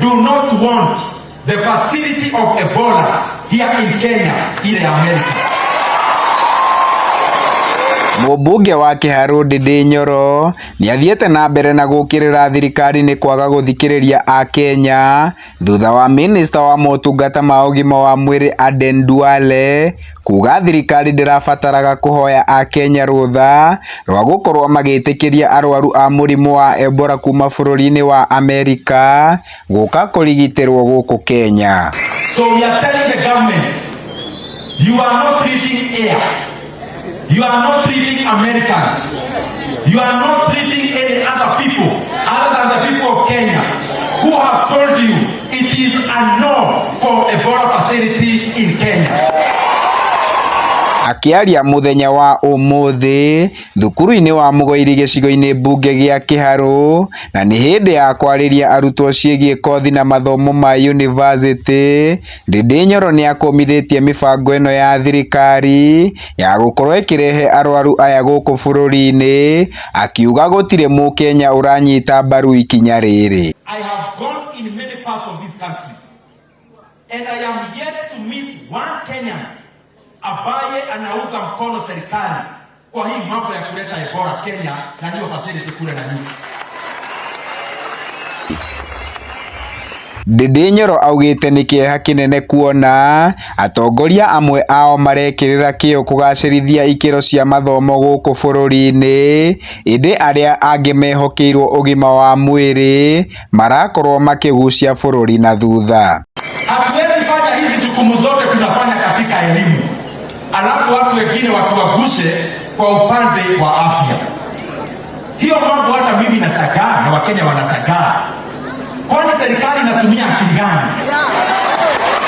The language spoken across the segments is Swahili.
do not want the facility of Ebola here in Kenya, ile America. Mũmbunge wa Kiharu Ndindi Nyoro nĩ athiĩte na mbere na gũkĩrĩra thirikari nĩ kwaga gũthikĩrĩria a Kenya thutha wa minista wa motungata ma ũgima wa mwĩrĩ Aden Duale kuga thirikari ndĩrabataraga kũhoya a Kenya rũtha rwa gũkorwo magĩtĩkĩria arwaru a mũrimũ wa Ebola kuma bũrũri-inĩ wa Amerika gũka kũrigitĩrwo gũkũ Kenya. So we are telling the government, you are not treating air. You are not treating Americans. You are not treating any other people other than the people of Kenya who have told you it is a no for Ebola facility in Kenya. Akiaria muthenya wa umuthi thukuru-inĩ wa Mũgoiri gĩcigo-inĩ mbunge gĩa Kiharu na nĩ hĩndĩ ya kwarĩria arutwo ciĩgiĩ kothi na mathomo ma university, Ndindi Nyoro nĩ akomithĩtie mĩbango ĩno ya thirikari ya gũkorwo ĩkĩrehe arwaru aya gũkũ bũrũri-inĩ, akiuga gũtirĩ Mũkenya ũranyita mbaru ikinya rĩrĩ. I have gone in many parts of this country and I am yet to meet one Kenyan ambaye anaunga mkono serikali kwa hii mambo ya kuleta Ebola Kenya na hiyo facility kule na nyuma. Ndindi Nyoro augĩte nĩ kĩeha kĩnene kuona atongoria amwe ao marekĩrĩra kĩyo kũgacĩrithia ikĩro cia mathomo gũkũ bũrũri-inĩ, ĩndĩ arĩa angĩ mehokeirwo ũgima wa mwĩrĩ marakorwo makĩgucia bũrũri na thutha. Hatuwezi fanya hizi jukumu zote tunafanya katika elimu, alafu watu wengine watuwagushe kwa upande wa afya. Hiyo mambo hata mimi nashangaa na Wakenya wanashangaa. Kwani serikali inatumia akili gani?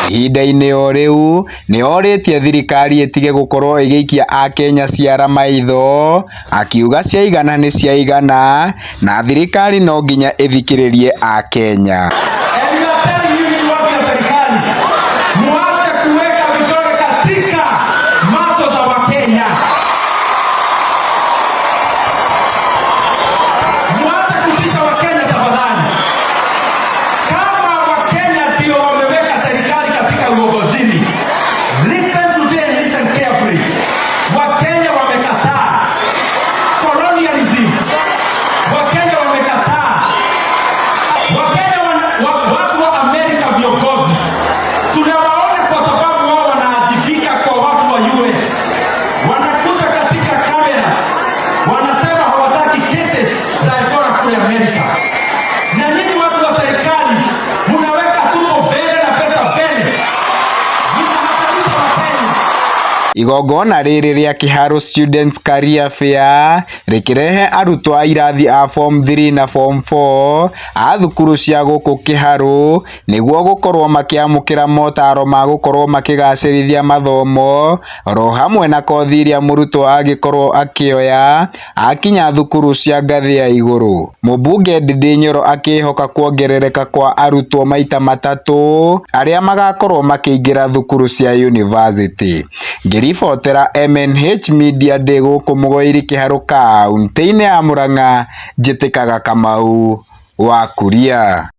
Ihinda-inĩ o rĩu nĩ orĩtie thirikari ĩtige gũkorwo ĩgĩikia a Kenya ciara maitho, akiuga ciaigana nĩ ciaigana na thirikari no nginya ĩthikĩrĩrie a Kenya. Igongona rĩrĩ rĩa Kiharu Students Career Fair rĩkĩrehe arutwo a irathi a form 3 na form 4 a thukuru cia gũkũ Kiharu nĩguo gũkorwo makĩamũkĩra motaro ma gũkorwo makĩgacĩrithia mathomo ro hamwe na kothi iria mũrutwo angĩkorwo akĩoya akinya thukuru cia ngathĩ ya igũrũ. Mũmbunge Ndindi Nyoro akĩhoka kuongerereka kwa arutwo maita matatũ arĩa magakorwo makĩingĩra thukuru cia university. Ngĩribotera MNH Media ndĩ gũkũ Mũgoiri Kiharu kaunti-inĩ ya Murang'a, njĩtĩkaga Kamau wa Kuria.